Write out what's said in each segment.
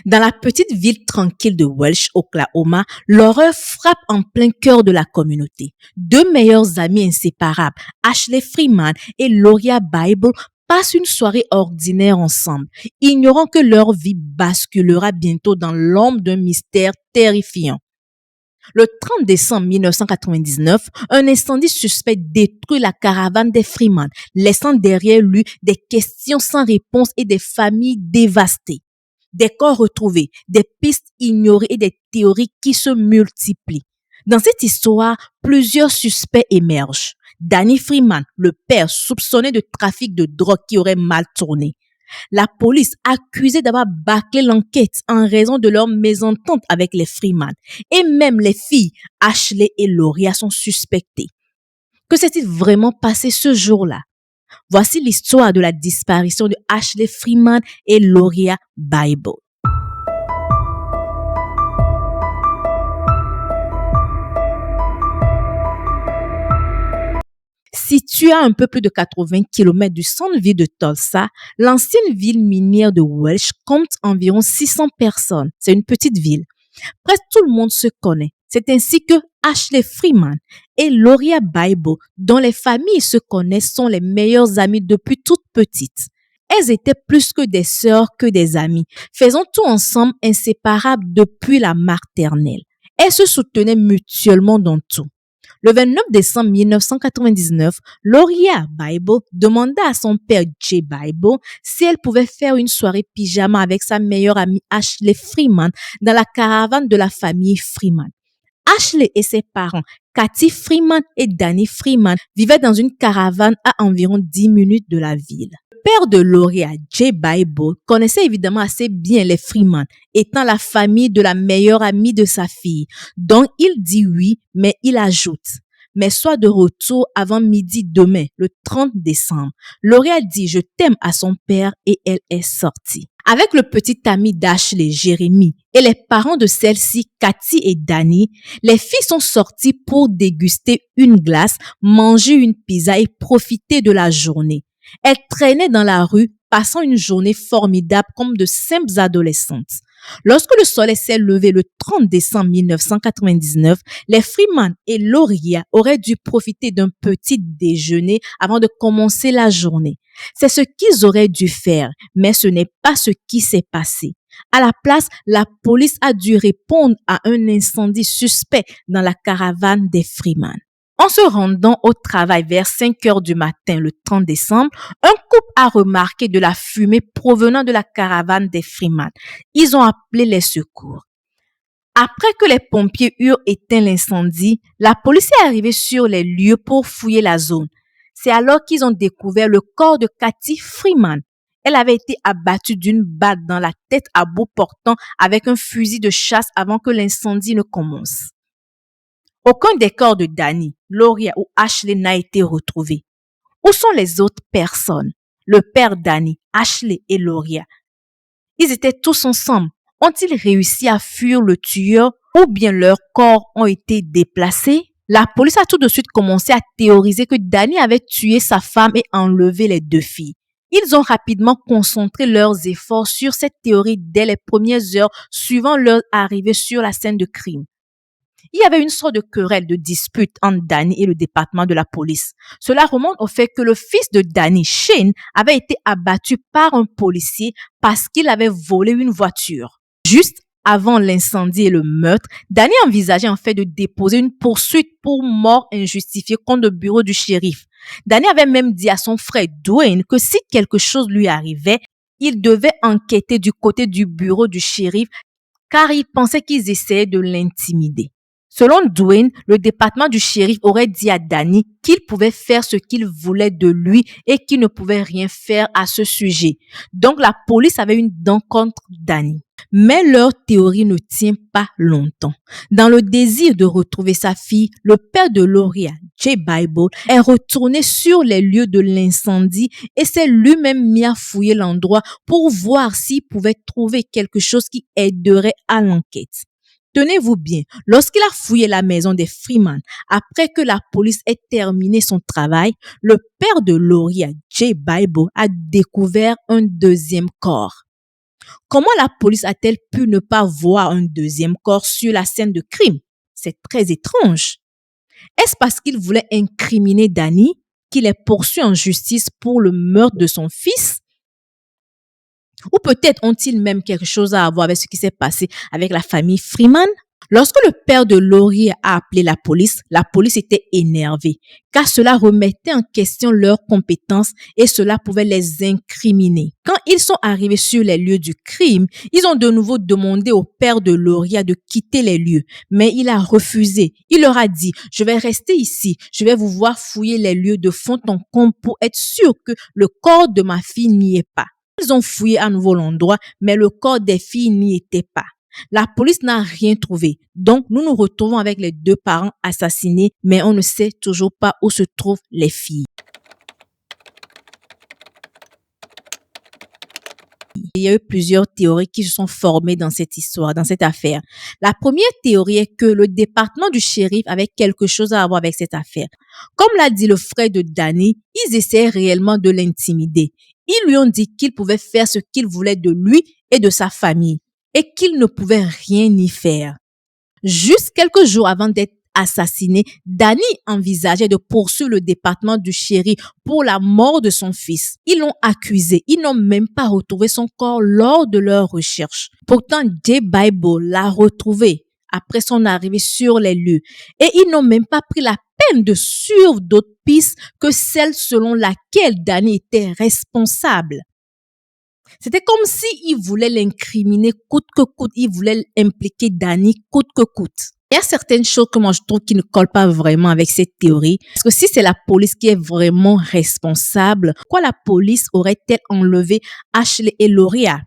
Dans la petite ville tranquille de Welch, Oklahoma, l'horreur frappe en plein cœur de la communauté. Deux meilleurs amis inséparables, Ashley Freeman et Loria Bible, passent une soirée ordinaire ensemble, ignorant que leur vie basculera bientôt dans l'ombre d'un mystère terrifiant. Le 30 décembre 1999, un incendie suspect détruit la caravane des Freeman, laissant derrière lui des questions sans réponse et des familles dévastées. Des corps retrouvés, des pistes ignorées et des théories qui se multiplient. Dans cette histoire, plusieurs suspects émergent. Danny Freeman, le père soupçonné de trafic de drogue qui aurait mal tourné. La police accusée d'avoir bâclé l'enquête en raison de leur mésentente avec les Freeman. Et même les filles, Ashley et Loria, sont suspectées. Que s'est-il vraiment passé ce jour-là? Voici l'histoire de la disparition de Ashley Freeman et Loria Bible. Située à un peu plus de 80 km du centre-ville de Tulsa, l'ancienne ville minière de Welch compte environ 600 personnes. C'est une petite ville. Presque tout le monde se connaît. C'est ainsi que Ashley Freeman et Loria Bible, dont les familles se connaissent, sont les meilleures amies depuis toutes petites. Elles étaient plus que des sœurs que des amies, faisant tout ensemble, inséparables depuis la maternelle. Elles se soutenaient mutuellement dans tout. Le 29 décembre 1999, Loria Bible demanda à son père Jay Bible si elle pouvait faire une soirée pyjama avec sa meilleure amie Ashley Freeman dans la caravane de la famille Freeman. Ashley et ses parents, Kathy Freeman et Danny Freeman, vivaient dans une caravane à environ 10 minutes de la ville. Le père de Loria, Jay Bible, connaissait évidemment assez bien les Freeman, étant la famille de la meilleure amie de sa fille. Donc il dit oui, mais il ajoute: mais sois de retour avant midi demain, le 30 décembre. Loria dit je t'aime à son père et elle est sortie. Avec le petit ami d'Ashley, Jérémy, et les parents de celle-ci, Cathy et Danny, les filles sont sorties pour déguster une glace, manger une pizza et profiter de la journée. Elles traînaient dans la rue, passant une journée formidable comme de simples adolescentes. Lorsque le soleil s'est levé le 30 décembre 1999, les Freeman et Loria auraient dû profiter d'un petit déjeuner avant de commencer la journée. C'est ce qu'ils auraient dû faire, mais ce n'est pas ce qui s'est passé. À la place, la police a dû répondre à un incendie suspect dans la caravane des Freeman. En se rendant au travail vers 5 heures du matin le 30 décembre, un couple a remarqué de la fumée provenant de la caravane des Freeman. Ils ont appelé les secours. Après que les pompiers eurent éteint l'incendie, la police est arrivée sur les lieux pour fouiller la zone. C'est alors qu'ils ont découvert le corps de Kathy Freeman. Elle avait été abattue d'une balle dans la tête à bout portant avec un fusil de chasse avant que l'incendie ne commence. Aucun des corps de Danny, Loria ou Ashley n'a été retrouvé. Où sont les autres personnes? Le père Danny, Ashley et Loria. Ils étaient tous ensemble. Ont-ils réussi à fuir le tueur ou bien leurs corps ont été déplacés? La police a tout de suite commencé à théoriser que Danny avait tué sa femme et enlevé les deux filles. Ils ont rapidement concentré leurs efforts sur cette théorie dès les premières heures suivant leur arrivée sur la scène de crime. Il y avait une sorte de querelle, de dispute entre Danny et le département de la police. Cela remonte au fait que le fils de Danny, Shane, avait été abattu par un policier parce qu'il avait volé une voiture. Juste avant l'incendie et le meurtre, Danny envisageait en fait de déposer une poursuite pour mort injustifiée contre le bureau du shérif. Danny avait même dit à son frère Dwayne que si quelque chose lui arrivait, il devait enquêter du côté du bureau du shérif car il pensait qu'ils essayaient de l'intimider. Selon Dwayne, le département du shérif aurait dit à Danny qu'il pouvait faire ce qu'il voulait de lui et qu'il ne pouvait rien faire à ce sujet. Donc la police avait une dent contre Danny. Mais leur théorie ne tient pas longtemps. Dans le désir de retrouver sa fille, le père de Loria, Jay Bible, est retourné sur les lieux de l'incendie et s'est lui-même mis à fouiller l'endroit pour voir s'il pouvait trouver quelque chose qui aiderait à l'enquête. Tenez-vous bien, lorsqu'il a fouillé la maison des Freeman, après que la police ait terminé son travail, le père de Loria, Jay Bible, a découvert un deuxième corps. Comment la police a-t-elle pu ne pas voir un deuxième corps sur la scène de crime? C'est très étrange. Est-ce parce qu'il voulait incriminer Danny qu'il est poursuivi en justice pour le meurtre de son fils? Ou peut-être ont-ils même quelque chose à voir avec ce qui s'est passé avec la famille Freeman? Lorsque le père de Laurie a appelé la police était énervée car cela remettait en question leurs compétences et cela pouvait les incriminer. Quand ils sont arrivés sur les lieux du crime, ils ont de nouveau demandé au père de Laurie de quitter les lieux, mais il a refusé. Il leur a dit, je vais rester ici, je vais vous voir fouiller les lieux de fond en comble pour être sûr que le corps de ma fille n'y est pas. Ils ont fouillé à nouveau l'endroit, mais le corps des filles n'y était pas. La police n'a rien trouvé. Donc, nous nous retrouvons avec les 2 parents assassinés, mais on ne sait toujours pas où se trouvent les filles. Il y a eu plusieurs théories qui se sont formées dans cette histoire, dans cette affaire. La première théorie est que le département du shérif avait quelque chose à voir avec cette affaire. Comme l'a dit le frère de Danny, ils essayaient réellement de l'intimider. Ils lui ont dit qu'il pouvait faire ce qu'il voulait de lui et de sa famille et qu'il ne pouvait rien y faire. Juste quelques jours avant d'être assassiné, Danny envisageait de poursuivre le département du shérif pour la mort de son fils. Ils l'ont accusé. Ils n'ont même pas retrouvé son corps lors de leur recherche. Pourtant, Jay Bible l'a retrouvé après son arrivée sur les lieux et ils n'ont même pas pris la peine de suivre d'autres pistes que celle selon laquelle Danny était responsable. C'était comme s'ils voulaient l'incriminer coûte que coûte. Ils voulaient impliquer Danny coûte que coûte. Il y a certaines choses que moi je trouve qui ne collent pas vraiment avec cette théorie. Parce que si c'est la police qui est vraiment responsable, pourquoi la police aurait-elle enlevé Ashley et Loria?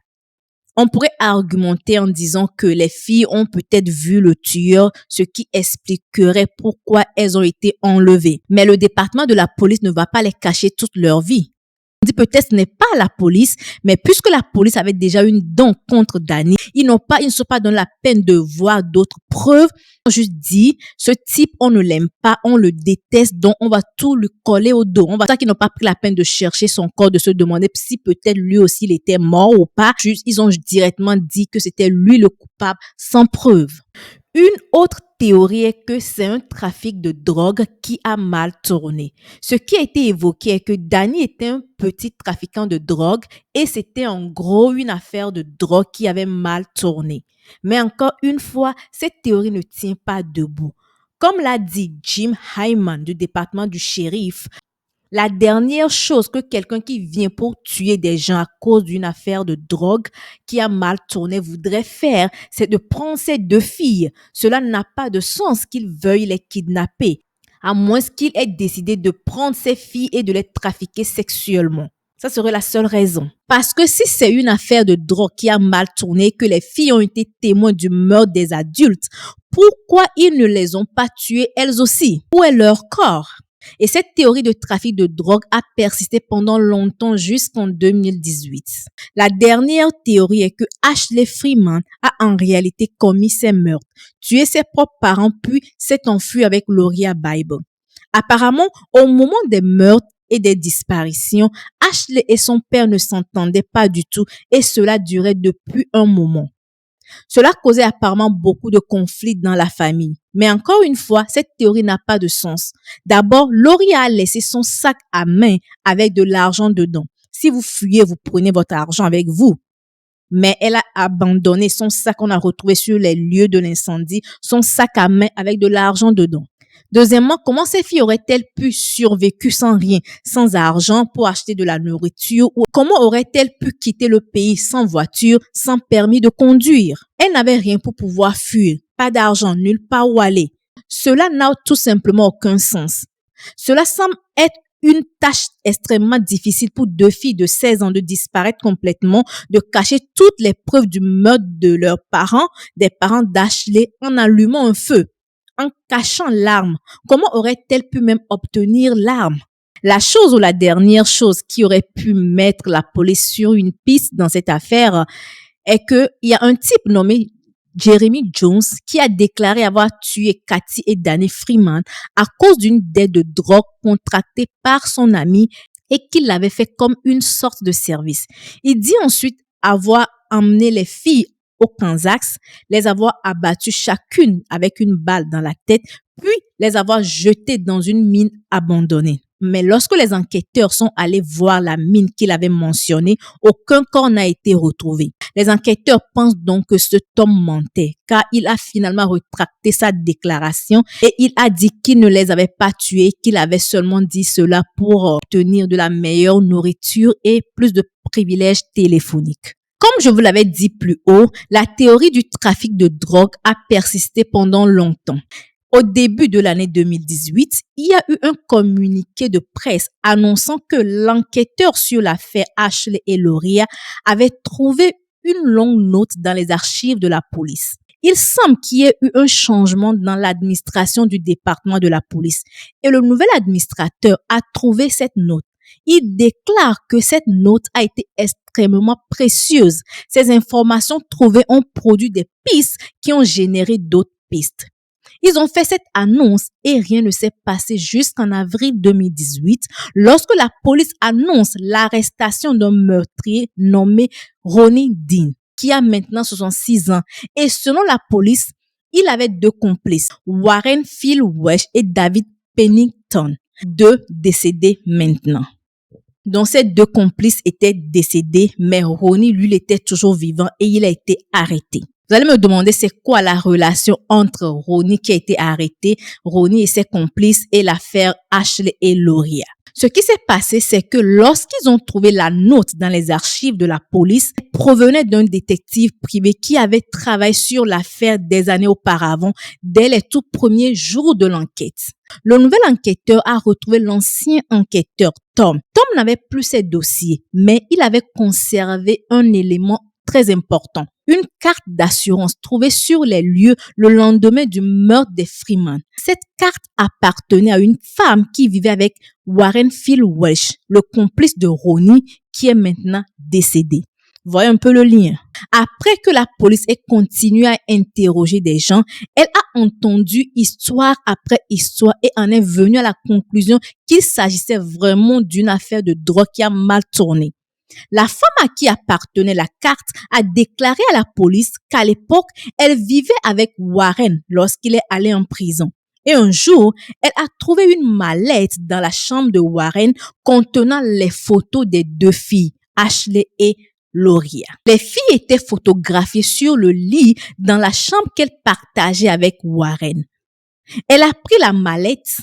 On pourrait argumenter en disant que les filles ont peut-être vu le tueur, ce qui expliquerait pourquoi elles ont été enlevées. Mais le département de la police ne va pas les cacher toute leur vie. On dit peut-être ce n'est pas la police, mais puisque la police avait déjà une dent contre Danny, ils ne sont pas dans la peine de voir d'autres preuves. On juste dit, ce type, on ne l'aime pas, on le déteste, donc on va tout lui coller au dos. C'est ça qu'ils n'ont pas pris la peine de chercher son corps, de se demander si peut-être lui aussi il était mort ou pas. Ils ont directement dit que c'était lui le coupable, sans preuve. Une autre théorie est que c'est un trafic de drogue qui a mal tourné. Ce qui a été évoqué est que Danny était un petit trafiquant de drogue et c'était en gros une affaire de drogue qui avait mal tourné. Mais encore une fois, cette théorie ne tient pas debout. Comme l'a dit Jim Hyman du département du shérif, la dernière chose que quelqu'un qui vient pour tuer des gens à cause d'une affaire de drogue qui a mal tourné voudrait faire, c'est de prendre ces 2 filles. Cela n'a pas de sens qu'il veuille les kidnapper, à moins qu'il ait décidé de prendre ces filles et de les trafiquer sexuellement. Ça serait la seule raison. Parce que si c'est une affaire de drogue qui a mal tourné, que les filles ont été témoins du meurtre des adultes, pourquoi ils ne les ont pas tuées elles aussi? Où est leur corps? Et cette théorie de trafic de drogue a persisté pendant longtemps jusqu'en 2018. La dernière théorie est que Ashley Freeman a en réalité commis ces meurtres, tué ses propres parents puis s'est enfui avec Loria Bible. Apparemment, au moment des meurtres et des disparitions, Ashley et son père ne s'entendaient pas du tout et cela durait depuis un moment. Cela causait apparemment beaucoup de conflits dans la famille. Mais encore une fois, cette théorie n'a pas de sens. D'abord, Laurie a laissé son sac à main avec de l'argent dedans. Si vous fuyez, vous prenez votre argent avec vous. Mais elle a abandonné son sac qu'on a retrouvé sur les lieux de l'incendie, son sac à main avec de l'argent dedans. Deuxièmement, comment ces filles auraient-elles pu survécu sans rien, sans argent pour acheter de la nourriture ou comment auraient-elles pu quitter le pays sans voiture, sans permis de conduire? Elles n'avaient rien pour pouvoir fuir, pas d'argent, nulle part où aller. Cela n'a tout simplement aucun sens. Cela semble être une tâche extrêmement difficile pour 2 filles de 16 ans de disparaître complètement, de cacher toutes les preuves du meurtre de leurs parents, des parents d'Ashley, en allumant un feu. En cachant l'arme, comment aurait-elle pu même obtenir l'arme? La chose ou la dernière chose qui aurait pu mettre la police sur une piste dans cette affaire est qu'il y a un type nommé Jeremy Jones qui a déclaré avoir tué Cathy et Danny Freeman à cause d'une dette de drogue contractée par son ami et qu'il l'avait fait comme une sorte de service. Il dit ensuite avoir emmené les filles au Kansas, les avoir abattues chacune avec une balle dans la tête, puis les avoir jetées dans une mine abandonnée. Mais lorsque les enquêteurs sont allés voir la mine qu'il avait mentionnée, aucun corps n'a été retrouvé. Les enquêteurs pensent donc que cet homme mentait, car il a finalement rétracté sa déclaration et il a dit qu'il ne les avait pas tués, qu'il avait seulement dit cela pour obtenir de la meilleure nourriture et plus de privilèges téléphoniques. Comme je vous l'avais dit plus haut, la théorie du trafic de drogue a persisté pendant longtemps. Au début de l'année 2018, il y a eu un communiqué de presse annonçant que l'enquêteur sur l'affaire Ashley et Loria avait trouvé une longue note dans les archives de la police. Il semble qu'il y ait eu un changement dans l'administration du département de la police et le nouvel administrateur a trouvé cette note. Il déclare que cette note a été extrêmement précieuse. Ces informations trouvées ont produit des pistes qui ont généré d'autres pistes. Ils ont fait cette annonce et rien ne s'est passé jusqu'en avril 2018 lorsque la police annonce l'arrestation d'un meurtrier nommé Ronnie Dean, qui a maintenant 66 ans. Et selon la police, il avait 2 complices, Warren Phil Welch et David Pennington, 2 décédés maintenant. Donc ces 2 complices étaient décédés, mais Ronnie, lui, il était toujours vivant et il a été arrêté. Vous allez me demander c'est quoi la relation entre Ronnie qui a été arrêté, Ronnie et ses complices et l'affaire Ashley et Loria. Ce qui s'est passé, c'est que lorsqu'ils ont trouvé la note dans les archives de la police, elle provenait d'un détective privé qui avait travaillé sur l'affaire des années auparavant, dès les tout premiers jours de l'enquête. Le nouvel enquêteur a retrouvé l'ancien enquêteur Tom. Tom n'avait plus ses dossiers, mais il avait conservé un élément très important. Une carte d'assurance trouvée sur les lieux le lendemain du meurtre des Freeman. Cette carte appartenait à une femme qui vivait avec Warren Phil Welch, le complice de Ronnie, qui est maintenant décédé. Voyez un peu le lien. Après que la police ait continué à interroger des gens, elle a entendu histoire après histoire et en est venue à la conclusion qu'il s'agissait vraiment d'une affaire de drogue qui a mal tourné. La femme à qui appartenait la carte a déclaré à la police qu'à l'époque, elle vivait avec Warren lorsqu'il est allé en prison. Et un jour, elle a trouvé une mallette dans la chambre de Warren contenant les photos des 2 filles, Ashley et Loria. Les filles étaient photographiées sur le lit dans la chambre qu'elle partageait avec Warren. Elle a pris la mallette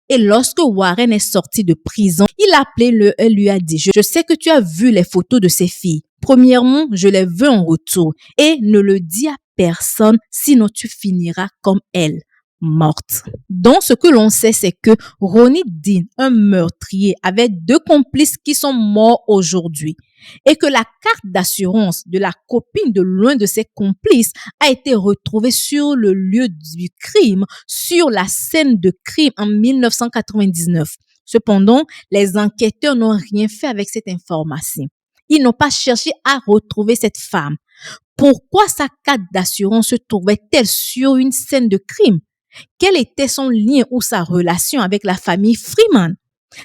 et lorsque Warren est sorti de prison, il a appelé et lui a dit « Je sais que tu as vu les photos de ces filles. Premièrement, je les veux en retour et ne le dis à personne, sinon tu finiras comme elles, morte. » Donc, ce que l'on sait, c'est que Ronnie Dean, un meurtrier, avait 2 complices qui sont morts aujourd'hui et que la carte d'assurance de la copine de l'un de ses complices a été retrouvée sur le lieu du crime, sur la scène de crime en 1999. Cependant, les enquêteurs n'ont rien fait avec cette information. Ils n'ont pas cherché à retrouver cette femme. Pourquoi sa carte d'assurance se trouvait-elle sur une scène de crime? Quel était son lien ou sa relation avec la famille Freeman?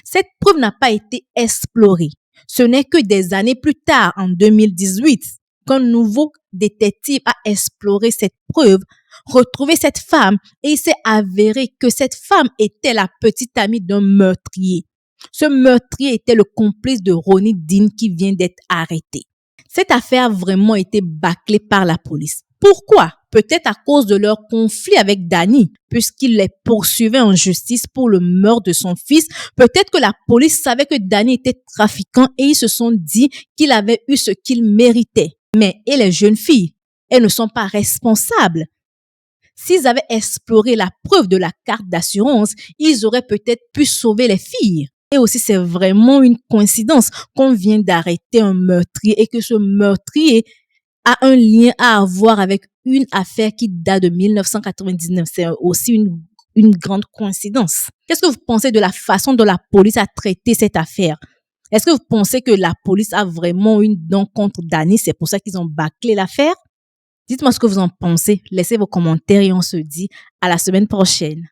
Cette preuve n'a pas été explorée. Ce n'est que des années plus tard, en 2018, qu'un nouveau détective a exploré cette preuve, retrouvé cette femme et il s'est avéré que cette femme était la petite amie d'un meurtrier. Ce meurtrier était le complice de Ronnie Dean qui vient d'être arrêté. Cette affaire a vraiment été bâclée par la police. Pourquoi? Peut-être à cause de leur conflit avec Danny, puisqu'il les poursuivait en justice pour le meurtre de son fils. Peut-être que la police savait que Danny était trafiquant et ils se sont dit qu'il avait eu ce qu'il méritait. Mais et les jeunes filles? Elles ne sont pas responsables. S'ils avaient exploré la preuve de la carte d'assurance, ils auraient peut-être pu sauver les filles. Et aussi, c'est vraiment une coïncidence qu'on vient d'arrêter un meurtrier et que ce meurtrier a un lien à avoir avec une affaire qui date de 1999. C'est aussi une grande coïncidence. Qu'est-ce que vous pensez de la façon dont la police a traité cette affaire? Est-ce que vous pensez que la police a vraiment une dent contre Danny? C'est pour ça qu'ils ont bâclé l'affaire? Dites-moi ce que vous en pensez. Laissez vos commentaires et on se dit à la semaine prochaine.